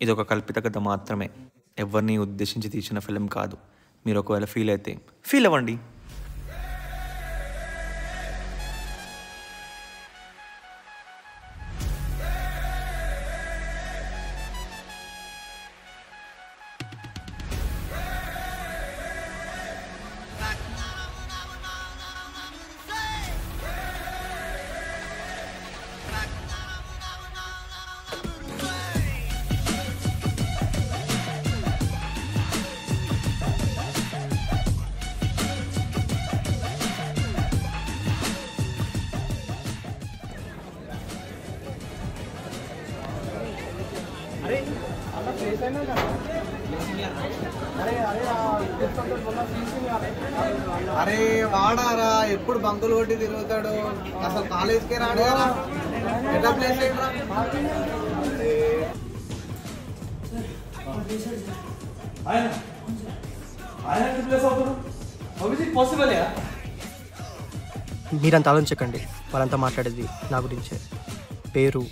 ఇదొక కల్పిత కథ మాత్రమే. ఎవరిని ఉద్దేశించి తీసిన ఫిల్మ్ కాదు. మీరు ఒకవేళ ఫీల్ అయితే ఫీల్ అవ్వండి. అరే వాడారా ఎప్పుడు బంకులు కొట్టి తిరుగుతాడు, అసలు కాలేజ్కే రాడు కదా. ఎట్లా ప్లేస్ మీరంతా ఆలోచించకండి, వాళ్ళంతా మాట్లాడేది నా గురించే. పేరు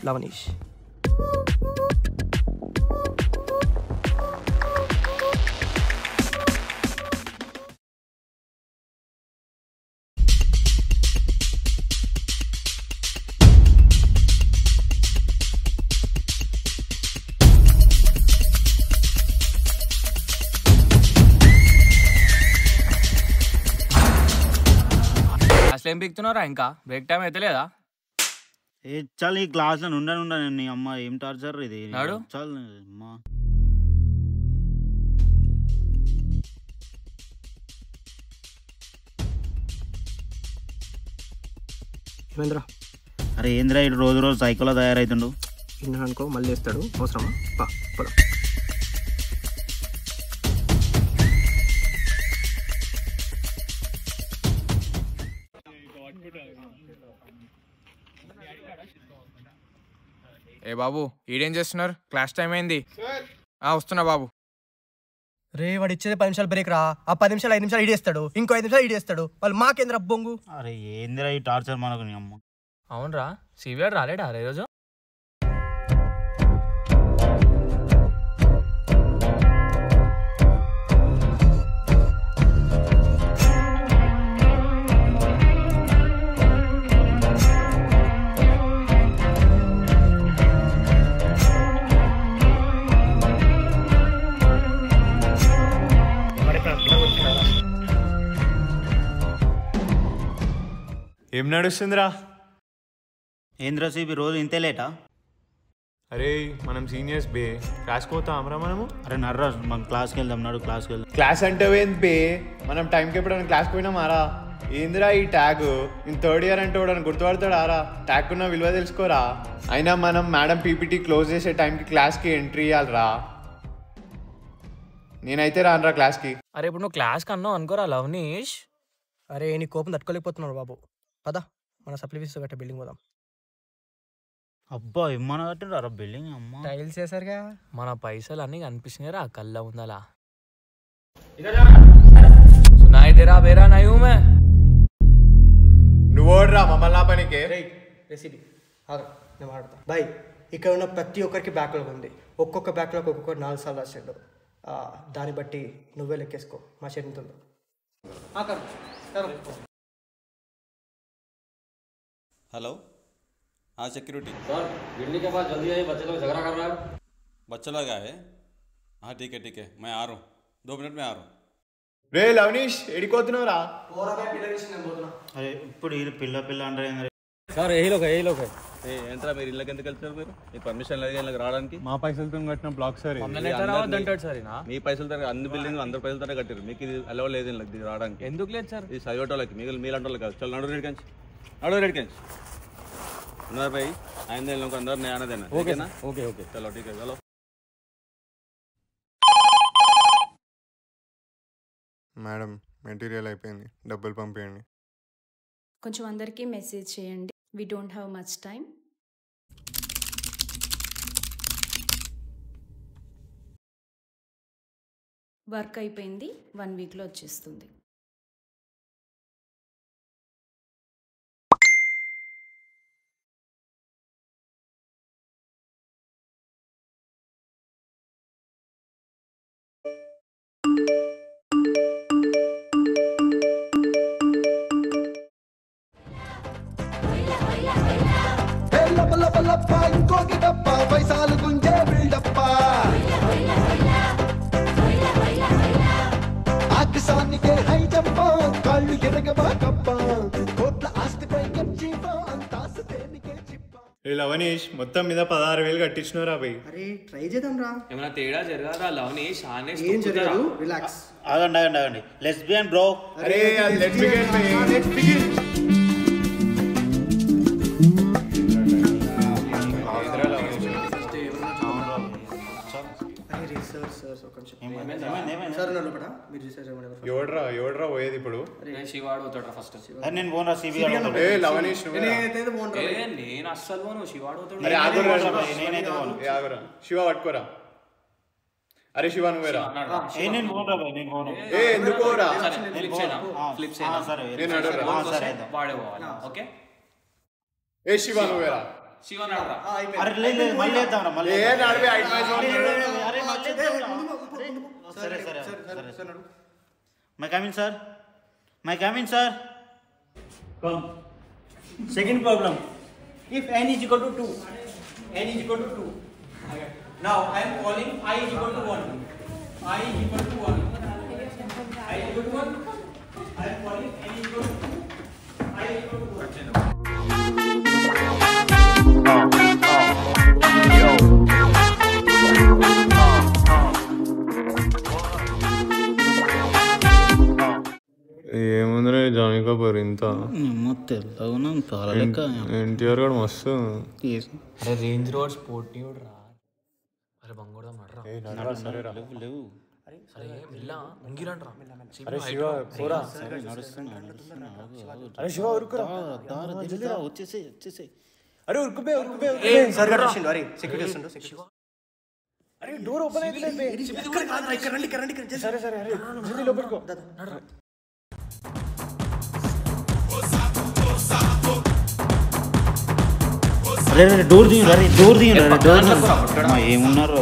లవనీష్. అసలు ఏం పిక్తున్నారా? ఇంకా బ్రేక్ టైం అయితే లేదా? ఏ చాలు ఈ క్లాస్లో ఉండను నీ అమ్మ, ఏం టార్చర్ ఇది. నాడు చాలు అమ్మా. ఏమేంద్రా? అరే ఏంద్రా ఇటు రోజు రోజు సైకోలో తయారవుతుండు. ఇన్న అనుకో మళ్ళీ వేస్తాడు, అవసరమా? పా పద. ఏ బాబు, ఈడేం చేస్తున్నారు? క్లాస్ టైం అయింది. వస్తున్నా బాబు. రే వాడు ఇచ్చేది 10 నిమిషాలు బ్రేక్ రా. ఆ 10 నిమిషాలు 5 నిమిషాలు ఇడేస్తాడు, ఇంకో 5 నిమిషాలు ఇడేస్తాడు. వాళ్ళు మాకేంద్ర బొంగు. అరే ఏంద్రా ఈ టార్చర్ మనకు నీ అమ్మ. అవునరా, సివిఆర్ రాలేడా ఈరోజు? ఏం నడుస్తుందిరా? ఏంద్రా సిబి రోజు ఇంతే లేటా? అరే మనం సీనియర్స్ బే, క్లాస్కి పోతామరా మనము? అరే నర్రా మనం క్లాస్కి వెళ్దాం, నాడు క్లాస్కి వెళ్దాం. క్లాస్ అంటే ఏంది బే? మనం టైంకి ఎప్పుడైనా క్లాస్కి పోయినామారా? ఏందిరా ఈ ట్యాగ్? నేను థర్డ్ ఇయర్ అంటే కూడా గుర్తుపడతాడు ఆరా? ట్యాగ్ ఉన్న విలువ తెలుసుకోరా? అయినా మనం మేడం పీపీటీ క్లోజ్ చేసే టైంకి క్లాస్కి ఎంట్రీ ఇవ్వాలరా. నేనైతే రానురా క్లాస్కి. అరే ఇప్పుడు నువ్వు క్లాస్కి అన్నావు అనుకోరా లవనీష్. అరే నీ కోపం తట్టుకోలేకపోతున్నాడు బాబు. పద మన సప్లీ ఫీజు కట్టే బిల్డింగ్ పోదాం. అబ్బా ఏమన్నా కట్టిండ్రు అరా బిల్డింగ్ అమ్మ. టైల్స్ వేసారుగా, మన పైసలు అన్నీ కనిపిస్తున్నాయిరా కల్లా ఉందలా. సునాయి తెరా బేరా నయూ మే. నువ్వు ఓడరా మమ్మల్ని పనికి. రెసిపీ నేను మాట్లాడతా బాయ్. ఇక్కడ ఉన్న ప్రతి ఒక్కరికి బ్యాక్లాగ్ ఉంది. ఒక్కొక్క బ్యాక్లాగ్ ఒక్కొక్కరు 4 సార్లు రాసాడు. దాన్ని బట్టి నువ్వే లెక్కేసుకో మా చేతితో. हेलो, हाँ सिक्योरिटी सर, गिरने के बाद जल्दी आइए, बच्चे लोग झगड़ा कर रहा है। बच्चा लगा है? हाँ ठीक है, मैं आ रहा हूँ, 2 मिनट में आ रहा हूँ. రే లవనీష్ ఎడిపోతున్నావురా? అరే ఇప్పుడు ఇది పిల్ల పిల్ల అంటే सर यही लोग है ఏంట్రా మీరు ఇళ్ళకి ఎందుకు వెళ్తారు? మీరు పర్మిషన్ లేదు ఇళ్ళకి రావడానికి? మా పైసలతో కట్టిన బ్లాక్ సార్. మీ పైసలతో అన్ని బిల్డింగ్ అందరి పైసలతో కట్టారు, మీకు ఇది అలవ్ లేదు ఇళ్ళకి రావడానికి. ఎందుకు లేదు సార్? ఇది చదివేటోళ్ళకి, మీకు మీలాంటి వాళ్ళకి కాదు. చలో నడు రెడ్కంచి ఉన్నారు భాई, आइंदे इन लोग को अंदर नहीं आने देना. ओके ना? ओके चलो ठीक है. चलो మేడం మెటీరియల్ అయిపోయింది, డబ్బులు పంపించండి. కొంచెం అందరికీ మెసేజ్ చేయండి. We don't have much time. Work అయిపోయింది, 1 వీక్లో వచ్చేస్తుంది. లవనీష్ మొత్తం మీద 16,000 కట్టించినారా భయ్. అరే ట్రై చేద్దాం రా. ఏమైనా తేడా జరగదా లవనీష్? ఏం జరగదు, రిలాక్స్. ఆగండి లెస్బియన్ బ్రో. అరే లెట్స్ బిగిన్ భయ్. Let's begin. ఎవడ్రా పోయేది ఇప్పుడు? శివాడు అవుతాడు ఫస్ట్. నేను పోనా సిబి ఆడుతాడు. ఏ లవనీష్ నేను అస్సలు పోను, శివాడు అవుతాడు. అరే నేనైతే పోను. ఆగురా శివ పట్టుకోరా. అరే శివ నువ్వేరా. నేను పోరా భయ్, నేను పోను. ఏ ఎందుకోరా? ఫ్లిప్స్ నేను అడగరా. వాడే పోవాలి. ఓకే ఏ శివ నువ్వేరా. శివ నడరా. అరే లేదు మళ్ళీ వేద్దాంరా మళ్ళీ. ఏ నడివే అడ్వైస్ అరే మళ్ళీ సరే my coming sir. Come. Second problem. If n is equal to 2. Now I am calling I is equal to 1. I am equal to 1. I am calling n is equal to 2. I is equal to 1. ఏముందిరా Johnny Kapoor ఇంత ఎన్టీఆర్ కూడా మస్తు. అరే range road sport రా. అరే బంగోడా మర్రా. లేవు. అరే మిల్లా ముంగిరంట్రా. అరే శివ పోరా. అరే శివ ఉరుకురా. వచ్చేసి అరే ఉరుకుబే. సర్ కట్టిండు. అరే సెక్యూరిటీ వస్తుండు. అరే డోర్ ఓపెన్ అయితలే. ఇక్కడ రండి. సరే అరే జల్దీ లోపలికో. అరే డోర్ తీయండి. ఏమున్నారు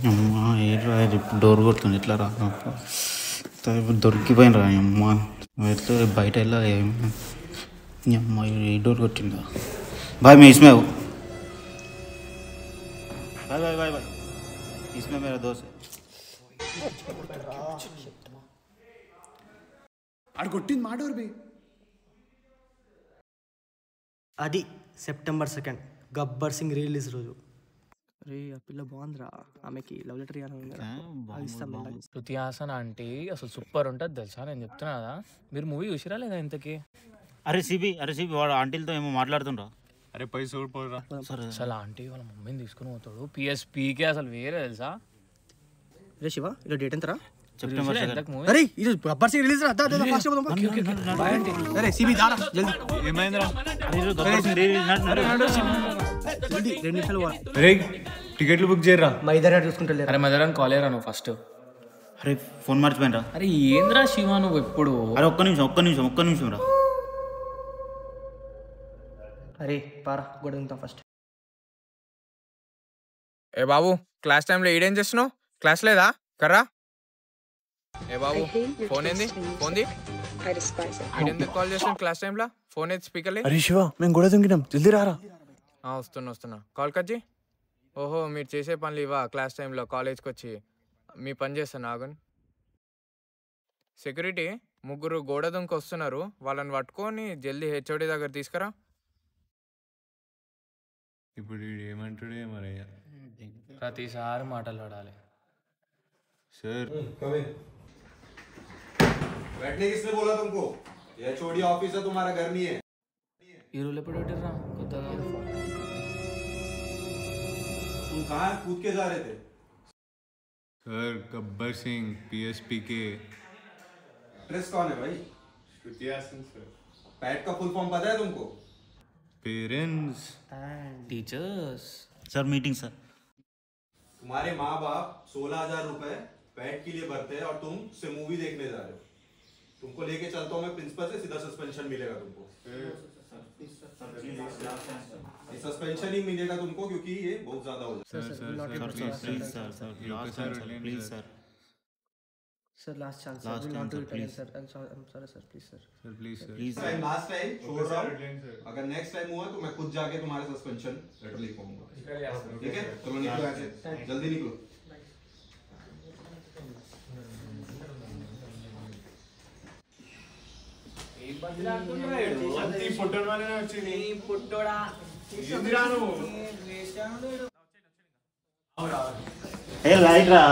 అమ్మా ఏంట్రా డోర్ కొడుతుంది ఎట్లా రా. దొరికిపోయిన రా అమ్మా. ఎట్లా బయట వెళ్ళా అమ్మా ఏ డోర్ కొట్టిందా. బాయ్ मैं इसमें हूँ. बाय इसमें मेरा दोस्त है. ఆడు కొట్టింది మాట బే. అది September 2 గబ్బర్ సింగ్ రిలీజ్ రోజు. అరే ఆ పిల్ల బాగుందిరా. ఆమెకి లవ్ లెటర్ ఇవ్వాలి. శృతి హాసన్ అంటే అసలు సూపర్ ఉంటుంది తెలుసా. నేను చెప్తున్నా కదా, మీరు మూవీ చూసిరా లేదా ఇంతకీ? అరే సిబి వాడు ఆంటీలతో ఏమో మాట్లాడుతుండ్రా. అరే పైసలు ఊడిపోరా. అసలు ఆంటీ వాళ్ళ మమ్మీని తీసుకుని పోతాడు. PSPకే అసలు వేరే తెలుసా. రే శివ ఇలా డేట్ ఎంతరా? September 2. అరే ఇది గబ్బర్ సింగ్ రిలీజ్ రా. ఫాస్ట్ పోదాం. అరే సిబి దారా జల్దీ. ఏమైందిరా? జల్దీ 2 నిమిషాలు. అరే టికెట్లు బుక్ చేయరా. మా ఇద్దరు చూసుకుంటా. అరే మదరని కాల్ అయ్యరా నువ్వు ఫస్ట్. అరే ఫోన్ మర్చిపోయినరా. అరే ఏంద్రా శివ నువ్వు ఎప్పుడు. అరే ఒక్క నిమిషం రా. అరే పారా గొడవ ఫస్ట్. ఏ బాబు క్లాస్ టైంలో ఈడేం చేస్తున్నావు? క్లాస్ లేదా కర్రా? ఏ బాబు ఫోన్ ఏంది? ఫోన్ది ఈడెందుకు కాల్ చేస్తున్నావు క్లాస్ టైంలో? ఫోన్ ఏది స్పీకర్లే. అరే శివ మేము గొడవ దొంగినాం, జల్దీ రారా. వస్తున్నా. కాల్ కచ్చి. ఓహో మీరు చేసే పనులు ఇవా? క్లాస్ టైంలో కాలేజ్కి వచ్చి మీ పని చేస్తాను. ఆగుని. సెక్యూరిటీ 3 గోడ దుంకి వస్తున్నారు. వాళ్ళని పట్టుకొని జల్దీ HOD దగ్గర తీసుకురా. ఇప్పుడు ఏమంటాడే మరి. ప్రతిసారి మాట్లాడాలి సార్. बैठने किसने बोला तुमको? ये HOD ऑफिस है, तुम्हारा घर नहीं है. ఈ రోజు ఎప్పుడు పెట్టిర్రా కొత్తగా? तुम कहाँ कूद के जा रहे थे? Sir Gabbar Singh PSPK. Dress कौन है भाई? श्रुति हासन सर. पैट का फुल फॉर्म पता है तुमको? Parents and teachers. Sir meeting sir. तुम्हारे माँ बाप 16,000 रुपए पैट के लिए भरते हैं और तुम से मूवी देखने जा रहे हो. तुमको लेके चलता हूँ मैं प्रिंसिपल से, सीधा सस्पेंशन मिलेगा तुमको. सस्पेंशन ही मिलेगा तुमको क्योंकि ये बहुत ज्यादा हो जाता है. Sir, last chance. Sir, will not do it again, sir. I'm sorry, sir. Please, sir. Sir please sir. Last time छोड़ रहा हूँ. अगर नेक्स्ट टाइम हुआ तो मैं खुद जाके तुम्हारे सस्पेंशन लेटर लिख पाऊंगा. ठीक है? चलो निकलो ऐसे, जल्दी निकलो. పుట్టోడా ఏ లైట్ రా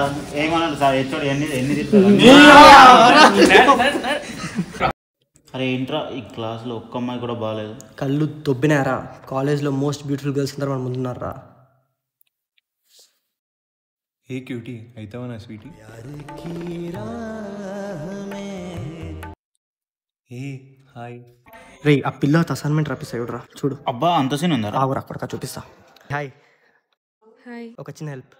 ఏమన్నాడు సార్ హెచ్ఓడి ఎన్ని అరే ఏంట్రా ఈ క్లాస్లో ఒక్క అమ్మాయి కూడా బాగాలేదు. కళ్ళు దొబ్బినారా, కాలేజ్లో మోస్ట్ బ్యూటిఫుల్ గర్ల్స్ అందరూ మన ముందున్నారా. ఏ క్యూటీ అయితావా నా స్వీటీ? ఏ హాయ్ రే ఆ పిల్లతో అసైన్మెంట్ రాపిస్తాడు రా, చూడు. అబ్బా అంత సీన్ ఉందా? ఆవురా అక్కడ చూపిస్తా. Hi hi. ఒక చిన్న హెల్ప్.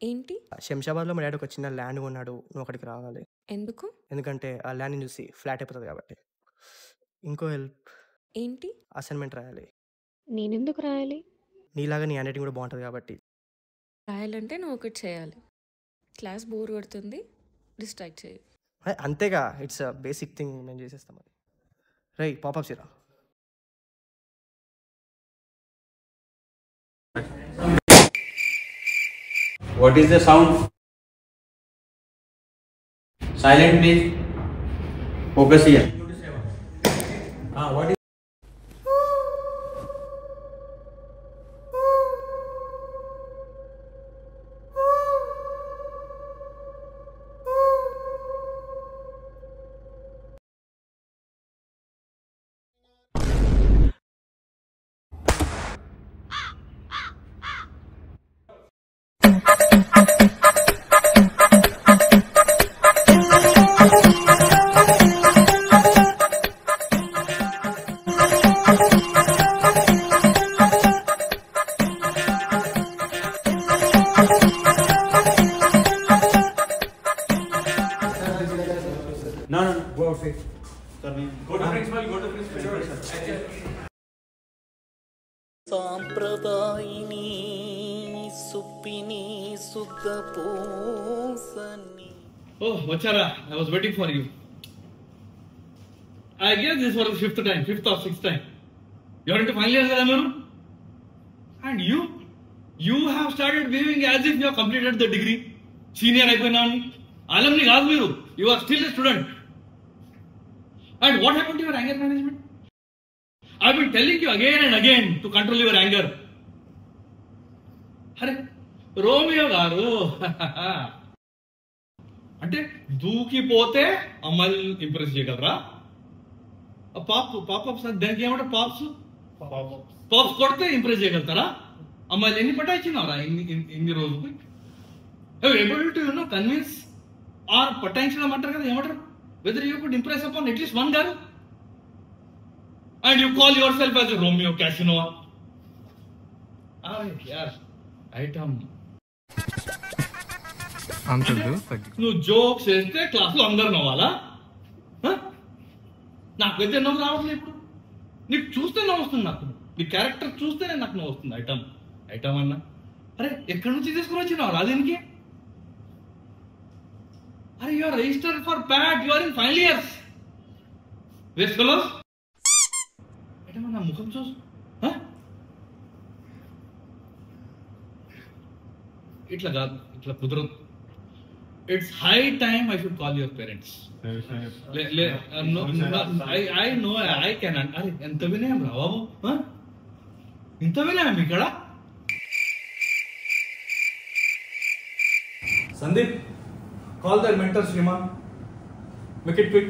ఏంటి? శంషాబాద్లో మా డాడీ ఒక చిన్న ల్యాండ్ కొన్నాడు, నువ్వు అక్కడికి రావాలి. ఎందుకు? ఎందుకంటే ఆ ల్యాండ్ని చూసి ఫ్లాట్ అయిపోతుంది కాబట్టి. ఇంకో హెల్ప్. ఏంటి? అసైన్మెంట్ రాయాలి. నేనెందుకు రాయాలి? నీలాగా నీ హ్యాండ్ రైటింగ్ కూడా బాగుంటుంది కాబట్టి. రాయాలంటే నువ్వు ఒకటి చేయాలి. క్లాస్ బోర్ కొడుతుంది, డిస్ట్రాక్ట్ చేయి. అంతేగా, ఇట్స్ బేసిక్ థింగ్, మేము చేసేస్తాం అది. రై పాపప్ సిరా. What is the sound? Silent please. Focus here. What is No. Go outside. Go to principal. Go to principal. సాంప్రదాయిని సుప్పిని సుద్ధ పూసని. Oh, Vachara, I was waiting for you. I guess this was the fifth or sixth time. You are into final year, Amir? And you have started behaving as if you have completed the degree. Senior Aguinani. Alumni Gazmiru, you are still a student. And what happened to your anger management? I've been telling you again and again to control your anger. Hare, Romeo garu. అంటే దూకిపోతే అమ్మాయిని impress చేయగలరా? Pop-ups దానికి ఏమంటారు? Pops కొడితే impress చేయగలుగుతారా? అమ్మాయిలు ఎన్ని పటాయించినారా ఇన్ని రోజులు? ఏబుల్ టు కన్విన్స్ ఆర్ పటాయించడం అంటారు కదా, ఏమంటారు? Whether you could impress upon at least one girl and you call yourself as Romeo Casanova. యార్ ఐటమ్ నువ్వు జోక్స్ వేస్తే క్లాస్ లో అందరు నవ్వాలా? నాకైతే నవ్వు రావట్లేదు. ఇప్పుడు నీకు చూస్తే నవ్వు వస్తుంది. నాకు నీ క్యారెక్టర్ చూస్తేనే నాకు నవ్వు వస్తుంది. ఐటమ్ అన్నా, అరే ఎక్కడి నుంచి తీసుకుని వచ్చినావు దీనికి? అరే you are registered for PAT, you are in final years. Waste fellows. Item అన్నా ముఖం చూసు. ఇట్లా కాదు, ఇట్లా కుదరదు. It's high time I should call your parents. I know I can. అరే ఎంత వినయం రా బాబు, ఇంత వినయం ఇక్కడ. Sandeep, call their mentor Shriman. Make it quick.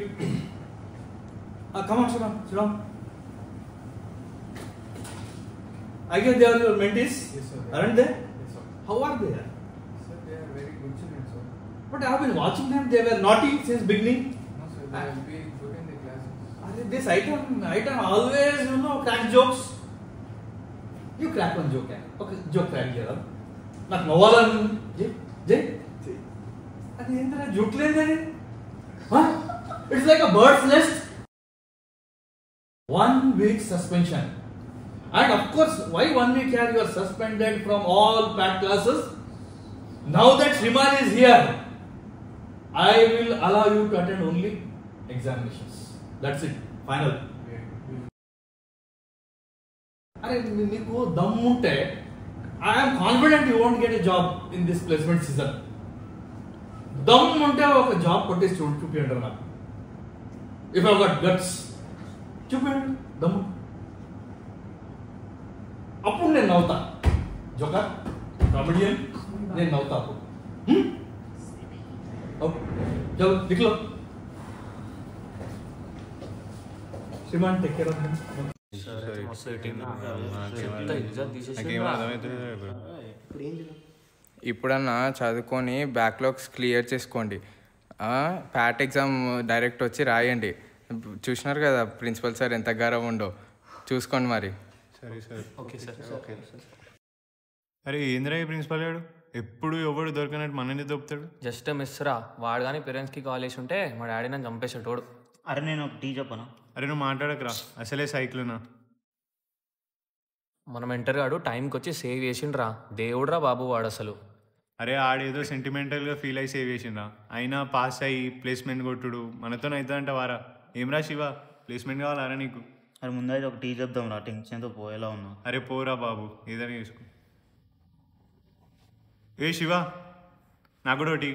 Come on, sit down. I guess they are your mentees. Yes, sir. Aren't they? Yes, sir. How are they? Sir, they are very good children, sir. But I have been watching them. They were naughty since beginning. No, sir, they will be good in the classes. This item always, crack jokes. You crack one joke, okay? Joke crack here. Not novel. Jay. Adi endra joke lende. Huh? It's like a bird's nest. 1 week suspension. And of course, why 1 week here? You are suspended from all PAT classes. Now that Shriman is here, I will allow you to attend only examinations. That's it. Final. I am confident you won't get a job in this placement season. Dam munte oka job kotte చూపియండి నాకు. If I got guts చూపండి దమ్ము. అప్పుడు నేను నవ్వుతా. Joker comedian నేను నవ్వుతా అప్పుడు. చలో దిక్లో శ్రీమాన్ టేక్ కేర్ ఆఫ్ హిమ్. ఇప్పుడన్నా చదువుకొని బ్యాక్లాగ్స్ క్లియర్ చేసుకోండి. ప్యాట్ ఎగ్జామ్ డైరెక్ట్ వచ్చి రాయండి. చూసినారు కదా ప్రిన్సిపల్ సార్ ఎంత గారం ఉండో, చూసుకోండి మరి. సరే సరే ఓకే సార్. Okay sir. అరే ఏంద్రా ఈ ప్రిన్సిపల్ గారు ఎప్పుడు ఎవడు దొరికినట్టు మనని దొరుకుతాడు. జస్ట్ మిస్ రా. వాడు కానీ పేరెంట్స్కి కాల్ చేసి ఉంటే మా డాడీ నన్ను చంపేసేటోడు. అరే నేను ఒక టీ చెప్పనా? అరే నువ్వు మాట్లాడకరా, అసలే సైకిల్నా. మనం ఎంటర్ గాడు టైంకి వచ్చి సేవ్ చేసిండ్రా. దేవుడురా బాబు వాడు అసలు. అరే ఆడేదో సెంటిమెంటల్గా ఫీల్ అయ్యి సేవ్ చేసిండ్రా. అయినా పాస్ అయ్యి ప్లేస్మెంట్ కొట్టుడు మనతోనైతుందంట వారా. ఏమ్రా శివ, ప్లేస్మెంట్ కావాలారా నీకు? అరే ముందైతే ఒక టీ చెప్దాం రా, టెన్షన్తో పోయేలా ఉన్నా. అరే పోరా బాబు, ఏదైనా చేసుకో. ఏ శివ, నాకు కూడా టీ.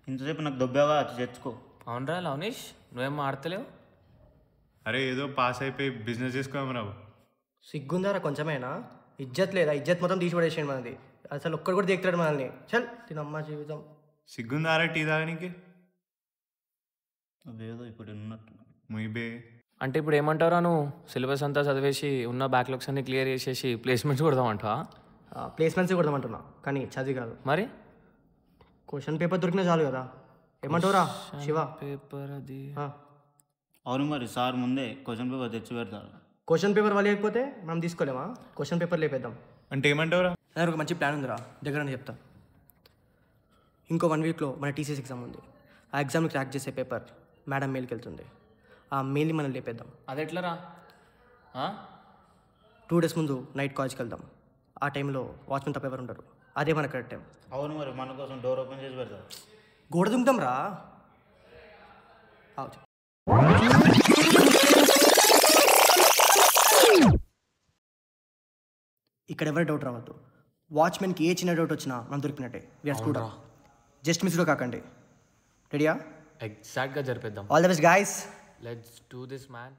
ఇంతసేపు నాకు దొబ్బాగా అది తెచ్చుకో. అవునరా లవనీష్, నువ్వేం ఆడతలేవు? అరే ఏదో పాస్ అయిపోయి బిజినెస్ చేసుకోమరా. సిగ్గుందారా కొంచెమైనా? ఇజ్జత్ లేదా? ఇజ్జత్ మొత్తం తీసి పడేసాడు మనది. అసలు ఒక్కడు కూడా దిగుతాడు మనల్ని. చల్ తినమ్మా జీవితం. సిగ్గుందారా టీ తాగనీకి? అదేదో ఇప్పుడు ఉన్నట్టు ముయిబే. అంటే ఇప్పుడు ఏమంటారా, నువ్వు సిలబస్ అంతా చదివేసి ఉన్న బ్యాక్లాగ్స్ అన్ని క్లియర్ చేసేసి ప్లేస్మెంట్స్ కొడదామంటావా? ప్లేస్మెంట్స్ కొడదామంటున్నా, కానీ చదివి కాదు. మరి క్వశ్చన్ పేపర్ దొరికినా చాలు కదా. ఏమంటావురా శివ? పేపర్ అది. అవును మరి సార్ ముందే క్వశ్చన్ పేపర్ తెచ్చి పెడతారు. క్వశ్చన్ పేపర్ వాళ్ళు లేకపోతే మనం తీసుకోలేమా? Question paper లేపేద్దాం. అంటే ఏమంటావురా? నాకు ఒక మంచి ప్లాన్ ఉందిరా, దగ్గర చెప్తా. ఇంకో 1 వీక్లో మన టీసీఎస్ ఎగ్జామ్ ఉంది. ఆ ఎగ్జామ్ని క్రాక్ చేసే పేపర్ మేడం మెయిల్కి వెళ్తుంది. ఆ మెయిల్ని మనం లేపేద్దాం. అది ఎట్లరా? 2 డేస్ ముందు నైట్ కాలేజ్కి వెళ్దాం. ఆ టైంలో వాచ్మెన్ తప్ప ఎవరు ఉంటారు. అదే మన కరెక్ట్ టైం. అవును మరి మన కోసం డోర్ ఓపెన్ చేసి పెడతారు. గోడ దుంకుతాం రా. ఇక్కడ ఎవరి డౌట్ రావద్దు. వాచ్మెన్కి ఏ చిన్న డౌట్ వచ్చినా మనం దొరికినట్టే. వీఆర్ స్కూడ్. జస్ట్ మిస్లో కాకండి. రెడీయా? ఎగ్జాక్ట్గా జరిపేద్దాం. All the best guys. Let's do this man.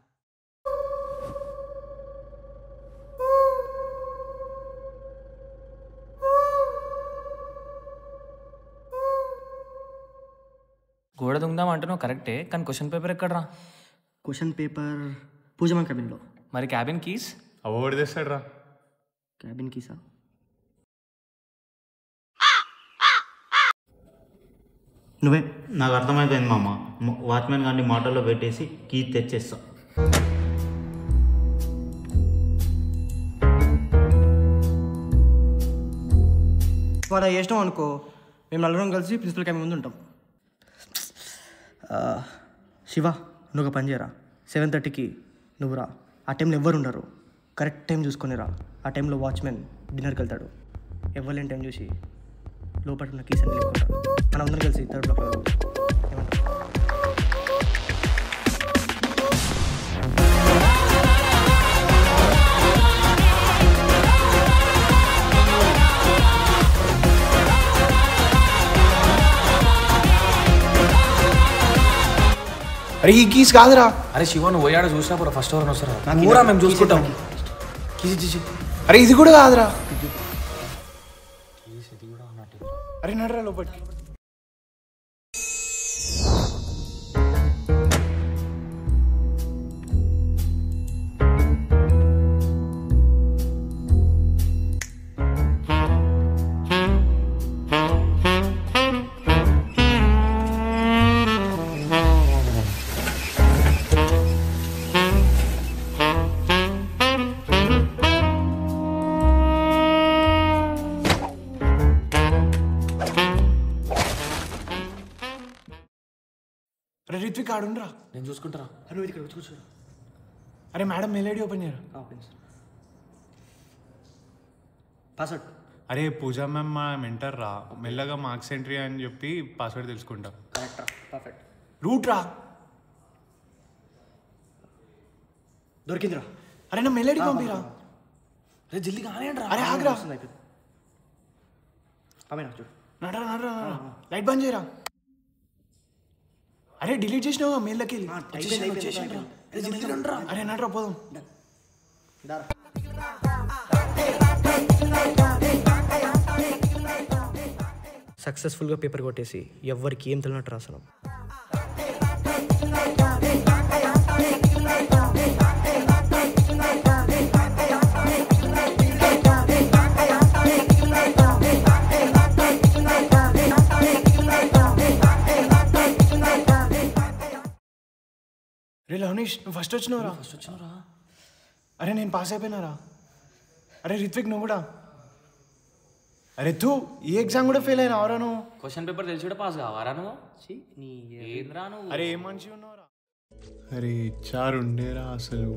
గోడ దుంగదాం అంటున్నావు కరెక్టే, కానీ క్వశ్చన్ పేపర్ ఎక్కడరా? క్వశ్చన్ పేపర్ పూజమన్ క్యాబిన్లో. మరి క్యాబిన్ కీస్? అవోడు తెస్తాడు రా. క్యాబిన్ కీసా? నువ్వే. నాకు అర్థమైపోయింది మామ. వాచ్మెన్ గారిని మాటల్లో పెట్టేసి కీ తెచ్చేస్తా. అలా చేసినాం అనుకో, మేము నలుగురం కలిసి ప్రిన్సిపల్ క్యాబిన్ ముందు ఉంటాం. శివ, నువ్వు ఒక పని చేయరా. 7:30కి నువ్వు రా. ఆ టైంలో ఎవ్వరు ఉండరు. కరెక్ట్ టైం చూసుకొని రా. ఆ టైంలో వాచ్మెన్ డిన్నర్కి వెళ్తాడు. ఎవ్వలేని టైం చూసి లోపల ఉన్న కీస్ అన్ని లేపుకుంటాడు. మనం అందరం కలిసి 3rd బ్లాక్లో వెళ్దాం. ఏమంటారు? అరే ఈ కీస్ కాదురా. అరే శివ, నువ్వు పోయాడ చూసినప్పుడు ఫస్ట్ ఎవరు వస్తారా? ఊరా మేము చూసుకుంటాం. కీసి. అరే ఇది కూడా కాదురా. అరే నడరా లోపలికి. రిత్విక్ ఆడుండ్రా, నేను చూసుకుంటారా. నువ్వు ఇక్కడ వచ్చి కూర్చో. అరే మేడం మెయిల్ ఐడి ఓపెన్ చేయరా. పాస్వర్డ్. అరే పూజా మ్యామ్ మా మెంటర్ రా. మెల్లగా మార్క్స్ ఎంట్రీ అని చెప్పి పాస్వర్డ్ తెలుసుకుంటా. కరెక్ట్ రా. పర్ఫెక్ట్. రూట్ రా. దొరికిందిరా. అరే నా మెయిల్ ఐడి పంపిరా. అరే జల్దీ కానివ్వండి రా. అరే ఆగ్రా. చూడు. నడరా లైట్ బంద్ చేయరా. అరే డిలీట్ చేసినావా మెయిల్లోకి అరే నాట్రా పోదాం. సక్సెస్ఫుల్గా పేపర్ కొట్టేసి ఎవరికి ఏం తెలియనట్టు రాసాను. రే లవనీష్, నువ్వు ఫస్ట్ వచ్చినావురా. అరే నేను పాస్ అయిపోయినారా. అరే రిత్విక్ నువ్వు కూడా. అరే తూ ఈ ఎగ్జామ్ కూడా ఫెయిల్ అయినా అవరా నువ్వు. క్వశ్చన్ పేపర్ తెలిసి కూడా పాస్ కావారా నువ్వు? ఏంద్రా నువ్వు? అరే ఏం మంచి ఉన్నావురా. అరే చారు ఉండేరా అసలు.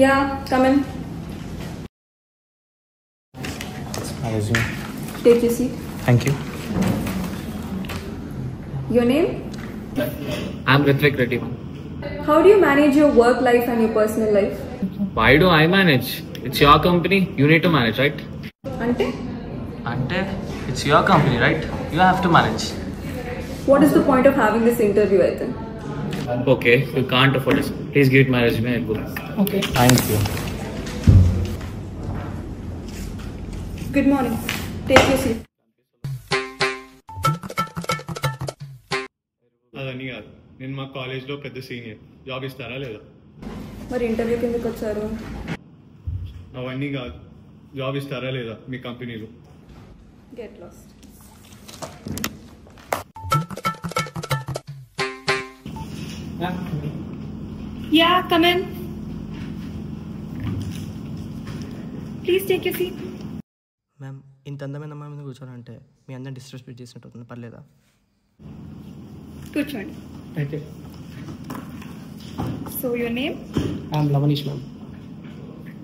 Yeah, come in. Take your seat. Thank you. Your name? I'm Ritvik Reddy. How do you manage your work life and your personal life? Why do I manage? It's your company. You need to manage, right? Ante, it's your company, right? You have to manage. What is the point of having this interview, I think? Okay, you can't afford this. Please give it my resume and book. Okay. Thank you. Good morning. Take your seat. అదని కాదు, నేను మా కాలేజ్లో పెద్ద senior. Job ఇస్తారా లేదా? మరి ఇంటర్వ్యూకి ఎందుకు వచ్చారు? అవన్నీ కాదు, జాబ్ ఇస్తారా లేదా మీ కంపెనీలో? Get lost. Yeah, come in. Please take your seat. Ma'am, ఇంత అందమైన అమ్మాయి మీద కూర్చోనంటే మీ అందరిని డిస్రెస్పెక్ట్ చేసినట్టు అవుతుంది, పర్లేదా? కూర్చోండి. Thank you. So your name? I'm Lavneesh ma'am.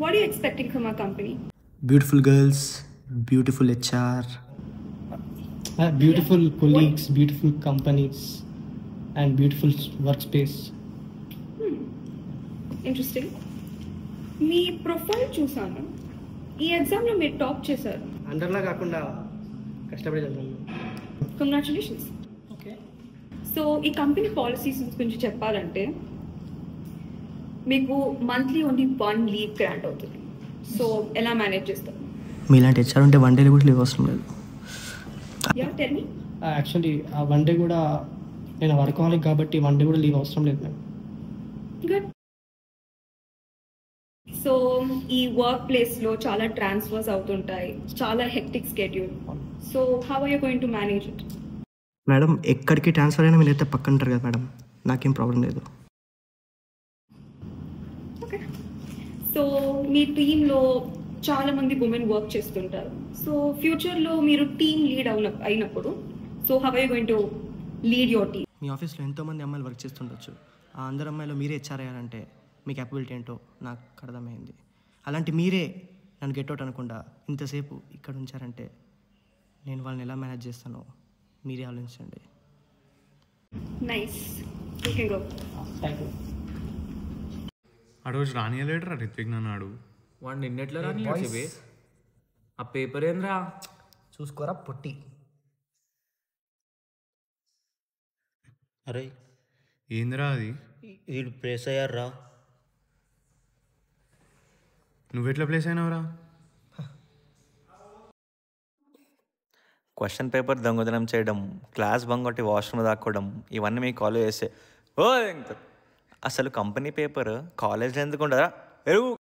What are you expecting from our company? Beautiful girls, beautiful HR, beautiful colleagues, beautiful companies and beautiful work space. Interesting. మీ ప్రొఫైల్ చూసాను. ఈ ఎగ్జామ్లో మీరు టాప్ చేశారు. అందరిలా కాకుండా కష్టపడి చదివాను. కంగ్రాచులేషన్స్. ఓకే. సో ఈ కంపెనీ పాలసీస్ గురించి చెప్పాలంటే మీకు మంత్లీ ఓన్లీ 1 లీవ్ గ్రాంట్ అవుతుంది. సో ఎలా మేనేజ్ చేస్తారు? మీలాంటి హెచ్ఆర్ ఉంటే 1 డే కూడా లీవ్ అవసరం లేదు. Yeah tell me. యాక్చువల్లీ ఆ 1 డే కూడా నేను వర్కాలిక్ కాబట్టి 1 డే కూడా లీవ్ అవసరం లేదు మ్యామ్. గుడ్. సో ఈ వర్క్ ప్లేస్లో చాలా ట్రాన్స్ఫర్స్ అవుతుంటాయి, చాలా hectic schedule. So how are you going to manage it? Madam, ఎక్కడికి ట్రాన్స్ఫర్ అయినా మీరైతే పక్కన ఉంటారు కదా మేడం, నాకేం ప్రాబ్లం లేదు. ఓకే. సో మీ టీంలో చాలా మంది ఉమెన్ వర్క్ చేస్తుంటారు. సో ఫ్యూచర్లో మీరు టీమ్ లీడ్ అయినప్పుడు so how are you going to lead your team? మీ ఆఫీస్లో ఎంతోమంది అమ్మాయిలు వర్క్ చేస్తుండొచ్చు. ఆ అందరు అమ్మాయిలు మీరే హెచ్ఆర్ అయ్యారంటే మీ క్యాపబిలిటీ ఏంటో నాకు అర్థమైంది. అలాంటి మీరే నన్ను గెట్అవుట్ అనకుండా ఇంతసేపు ఇక్కడ ఉంచారంటే నేను వాళ్ళని ఎలా మేనేజ్ చేస్తానో మీరే ఆలోచించండి. Nice. You can go. Thank you. ఆ రోజు రానియలేటరా రిత్విక్ నన్ను? వాడు నిన్నెట్లా రాని? ఆ పేపర్ ఏంద్రా? చూసుకోరా పొట్టి. అరే ఏందిరా అది? వీడు ప్లేస్ అయ్యారా? నువ్వెట్లా ప్లేస్ అయినావురా? క్వశ్చన్ పేపర్ దొంగతనం చేయడం, క్లాస్ బంగొట్టి వాష్రూమ్ దాక్కోవడం, ఇవన్నీ మీ కాలేజ్ చేస్తే అసలు కంపెనీ పేపర్ కాలేజ్లో ఎందుకు ఉండదా?